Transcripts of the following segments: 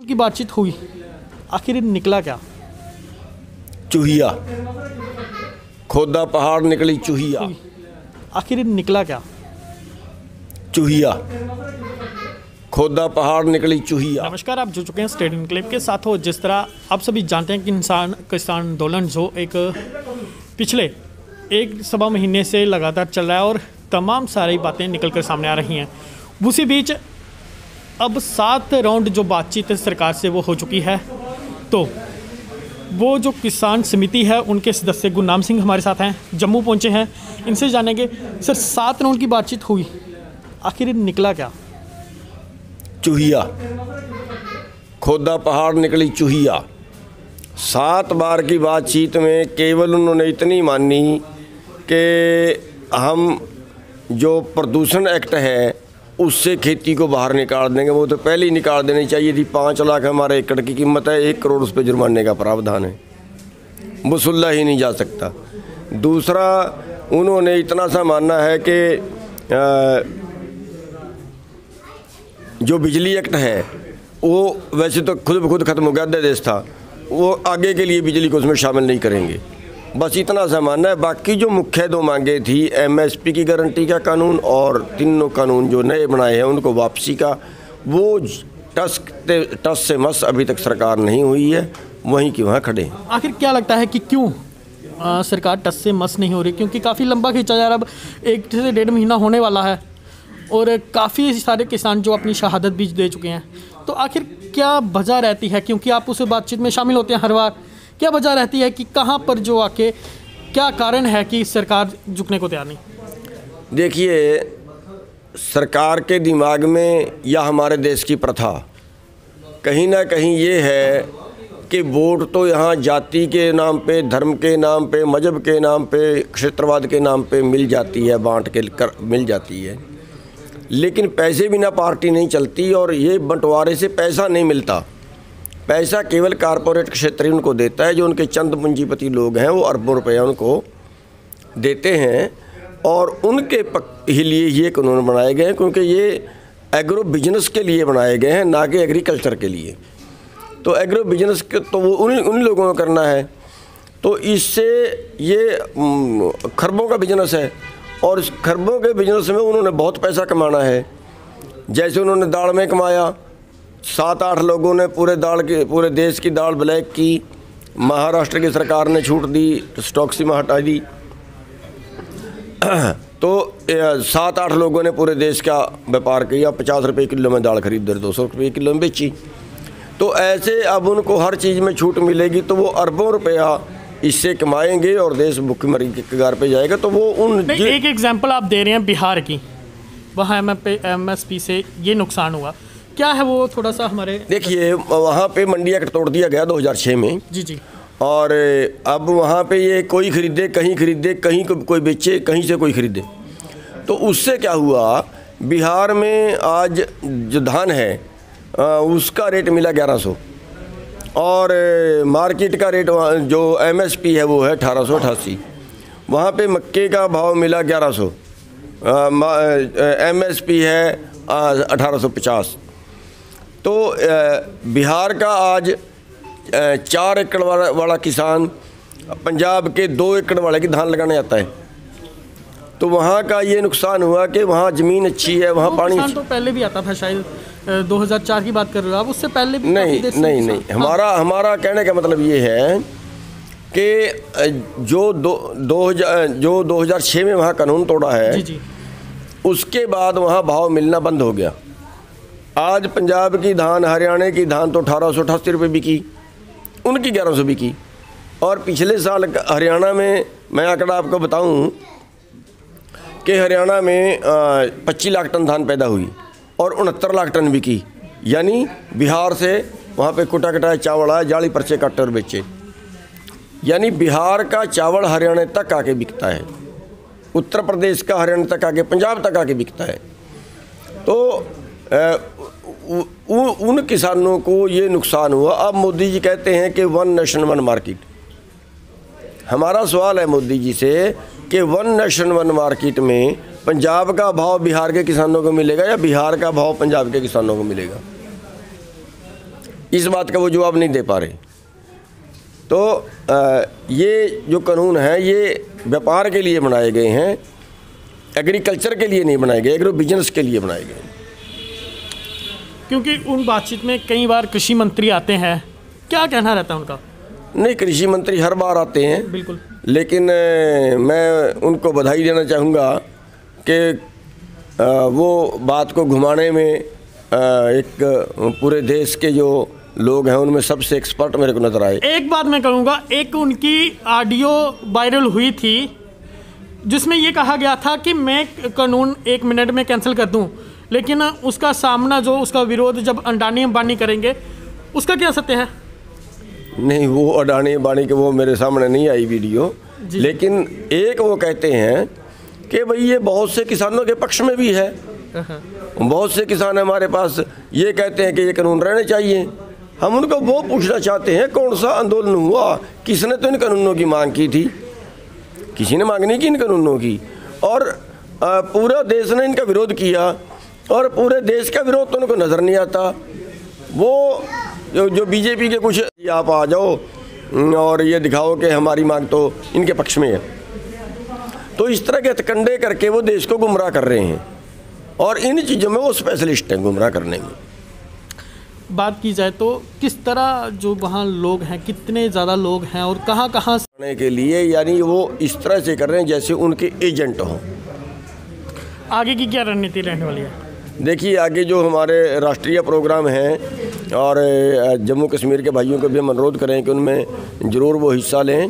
की बातचीत हुई, आखिर निकला क्या? चूहिया, खोदा पहाड़ निकली चूहिया। आखिर निकला क्या? चूहिया, खोदा पहाड़ निकली चूहिया। नमस्कार, आप जुड़ चुके हैं स्टेट इनक्लेव के साथ। हो जिस तरह आप सभी जानते हैं कि किसान आंदोलन जो एक पिछले एक सवा महीने से लगातार चल रहा है और तमाम सारी बातें निकल कर सामने आ रही हैं। उसी बीच अब 7 राउंड जो बातचीत सरकार से वो हो चुकी है। तो वो जो किसान समिति है उनके सदस्य गुरनाम सिंह हमारे साथ हैं, जम्मू पहुंचे हैं। इनसे जानेंगे सर, 7 राउंड की बातचीत हुई, आखिर निकला क्या? चूहिया, खोदा पहाड़ निकली चूहिया। 7 बार की बातचीत में केवल उन्होंने इतनी मानी कि हम जो प्रदूषण एक्ट है उससे खेती को बाहर निकाल देंगे। वो तो पहले ही निकाल देनी चाहिए थी। 5 लाख हमारे एकड़ की कीमत है, 1 करोड़ उस पर जुर्माने का प्रावधान है, वसूला ही नहीं जा सकता। दूसरा, उन्होंने इतना सा मानना है कि जो बिजली एक्ट है वो वैसे तो खुद ब खुद खत्म हो गया, देश था, वो आगे के लिए बिजली को उसमें शामिल नहीं करेंगे। बस इतना सा मानना है। बाकी जो मुख्य 2 मांगे थी, एमएसपी की गारंटी का कानून और तीनों कानून जो नए बनाए हैं उनको वापसी का, वो टस से मस अभी तक सरकार नहीं हुई है, वहीं की वहाँ खड़े हैं। आखिर क्या लगता है कि क्यों सरकार टस से मस नहीं हो रही? क्योंकि काफ़ी लंबा खींचा जा रहा है, अब 1 से 1.5 महीना होने वाला है और काफ़ी सारे किसान जो अपनी शहादत भी दे चुके हैं। तो आखिर क्या वजह रहती है? क्योंकि आप उस बातचीत में शामिल होते हैं हर बार, क्या वजह रहती है कि कहाँ पर जो आके क्या कारण है कि सरकार झुकने को तैयार नहीं? देखिए, सरकार के दिमाग में या हमारे देश की प्रथा कहीं ना कहीं ये है कि वोट तो यहाँ जाति के नाम पे, धर्म के नाम पे, मजहब के नाम पे, क्षेत्रवाद के नाम पे मिल जाती है, बांट के मिल जाती है, लेकिन पैसे बिना पार्टी नहीं चलती। और ये बंटवारे से पैसा नहीं मिलता। पैसा केवल कारपोरेट क्षेत्र ही उनको देता है। जो उनके चंद पूंजीपति लोग हैं वो अरबों रुपया उनको देते हैं और उनके ही लिए ये कानून बनाए गए हैं, क्योंकि ये एग्रो बिजनेस के लिए बनाए गए हैं, ना कि एग्रीकल्चर के लिए। तो एग्रो बिजनेस के तो वो उन लोगों को करना है। तो इससे ये खरबों का बिजनेस है और इस खरबों के बिजनेस में उन्होंने बहुत पैसा कमाना है। जैसे उन्होंने दाल में कमाया, 7-8 लोगों ने पूरे देश की दाल ब्लैक की, महाराष्ट्र की सरकार ने छूट दी, स्टॉक सीमा हटा दी। तो 7-8 लोगों ने पूरे देश का व्यापार किया, 50 रुपये किलो में दाल खरीद दे, 200 रुपये किलो में बेची। तो ऐसे अब उनको हर चीज़ में छूट मिलेगी, तो वो अरबों रुपया इससे कमाएंगे और देश भुखमरी के कगार पे जाएगा। तो वो एक एग्जांपल आप दे रहे हैं बिहार की, वहाँ एमएसपी से ये नुकसान हुआ, क्या है वो थोड़ा सा हमारे? देखिए, वहाँ पे मंडी एक्ट तोड़ दिया गया 2006 में। जी। और अब वहाँ पे ये कोई खरीदे, कहीं कोई बेचे, कहीं से कोई खरीदे। तो उससे क्या हुआ, बिहार में आज जो धान है उसका रेट मिला 1100 और मार्केट का रेट जो एमएसपी है वो है 1888। वहाँ पे मक्के का भाव मिला 1100, एमएसपी है 1850। तो बिहार का आज 4 एकड़ वाला किसान पंजाब के 2 एकड़ वाले की धान लगाने आता है। तो वहाँ का ये नुकसान हुआ कि वहाँ ज़मीन अच्छी है, वहाँ पानी तो पहले भी आता था, शायद 2004 की बात कर रहे हो आप, उससे पहले भी? नहीं। हमारा कहने का मतलब ये है कि जो 2006 में वहाँ कानून तोड़ा है, जी। उसके बाद वहाँ भाव मिलना बंद हो गया। आज पंजाब की धान, हरियाणा की धान तो 1888 रुपये बिकी, उनकी 1100 बिकी। और पिछले साल हरियाणा में, मैं आंकड़ा आपको बताऊं कि हरियाणा में 25 लाख टन धान पैदा हुई और 69 लाख टन बिकी। यानी बिहार से वहाँ पे कुटा कटाया चावल आया, जाली पर्चे काटे और बेचे। यानी बिहार का चावल हरियाणा तक आके बिकता है, उत्तर प्रदेश का हरियाणा तक आके, पंजाब तक आके बिकता है। तो उन किसानों को ये नुकसान हुआ। अब मोदी जी कहते हैं कि 1 नेशन 1 मार्केट। हमारा सवाल है मोदी जी से कि 1 नेशन 1 मार्केट में पंजाब का भाव बिहार के किसानों को मिलेगा या बिहार का भाव पंजाब के किसानों को मिलेगा? इस बात का वो जवाब नहीं दे पा रहे। तो ये जो कानून है ये व्यापार के लिए बनाए गए हैं, एग्रीकल्चर के लिए नहीं बनाए गए, एग्रो बिजनेस के लिए बनाए गए। क्योंकि उन बातचीत में कई बार कृषि मंत्री आते हैं, क्या कहना रहता है उनका? नहीं, कृषि मंत्री हर बार आते हैं, बिल्कुल, लेकिन मैं उनको बधाई देना चाहूँगा कि वो बात को घुमाने में एक पूरे देश के जो लोग हैं उनमें सबसे एक्सपर्ट मेरे को नज़र आए। एक बात मैं कहूँगा, एक उनकी ऑडियो वायरल हुई थी जिसमें ये कहा गया था कि मैं कानून 1 मिनट में कैंसिल कर दूं, लेकिन उसका सामना जो उसका विरोध जब अडानी अंबानी करेंगे उसका क्या सत्य है? नहीं, वो अडानी अंबानी के वो मेरे सामने नहीं आई वीडियो, लेकिन एक वो कहते हैं कि भाई ये बहुत से किसानों के पक्ष में भी है। बहुत से किसान हमारे पास ये कहते हैं कि ये कानून रहने चाहिए। हम उनको वो पूछना चाहते हैं कौन सा आंदोलन हुआ, किसने तो इन कानूनों की मांग की थी? किसी ने मांग नहीं की इन कानूनों की, और पूरा देश ने इनका विरोध किया, और पूरे देश का विरोध तो उनको नज़र नहीं आता। वो जो बीजेपी के कुछ आप आ जाओ और ये दिखाओ कि हमारी मांग तो इनके पक्ष में है, तो इस तरह के हथकंडे करके वो देश को गुमराह कर रहे हैं, और इन चीज़ों में वो स्पेशलिस्ट हैं गुमराह करने में। बात की जाए तो किस तरह जो वहाँ लोग हैं, कितने ज़्यादा लोग हैं और कहाँ कहाँ से के लिए, यानी वो इस तरह से कर रहे हैं जैसे उनके एजेंट हों। आगे की क्या रणनीति रहने वाली है? देखिए, आगे जो हमारे राष्ट्रीय प्रोग्राम हैं और जम्मू कश्मीर के भाइयों को भी हम अनुरोध करें कि उनमें ज़रूर वो हिस्सा लें।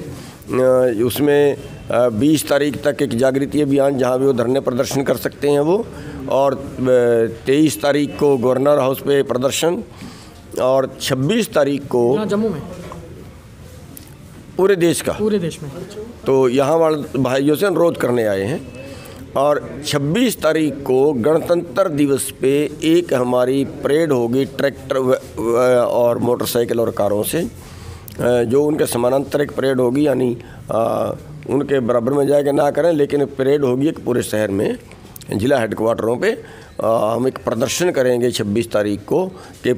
उसमें 20 तारीख तक एक जागृति अभियान जहाँ भी वो धरने प्रदर्शन कर सकते हैं वो, और 23 तारीख को गवर्नर हाउस पे प्रदर्शन, और 26 तारीख को जम्मू में, पूरे देश में। तो यहाँ वाले भाइयों से अनुरोध करने आए हैं। और 26 तारीख को गणतंत्र दिवस पे एक हमारी परेड होगी ट्रैक्टर और मोटरसाइकिल और कारों से, जो उनके समानांतर एक परेड होगी, यानी उनके बराबर में जाएगा ना करें, लेकिन परेड होगी एक पूरे शहर में, जिला हेडक्वार्टरों पे। हम एक प्रदर्शन करेंगे 26 तारीख को कि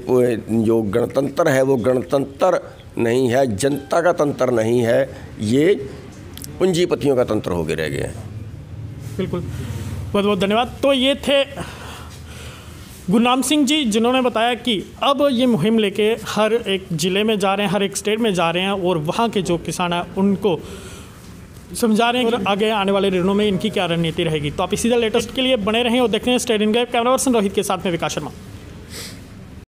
जो गणतंत्र है वो गणतंत्र नहीं है, जनता का तंत्र नहीं है, ये पूंजीपतियों का तंत्र हो गए रह गया है। बिल्कुल, बहुत बहुत धन्यवाद। तो ये थे गुरनाम सिंह जी, जिन्होंने बताया कि अब ये मुहिम लेके हर एक ज़िले में जा रहे हैं, हर एक स्टेट में जा रहे हैं, और वहाँ के जो किसान हैं उनको समझा रहे हैं कि आगे आने वाले दिनों में इनकी क्या रणनीति रहेगी। तो आप इसी तरह लेटेस्ट के लिए बने रहें और देखते हैं state in live. Camera person Rohit के साथ में विकास शर्मा।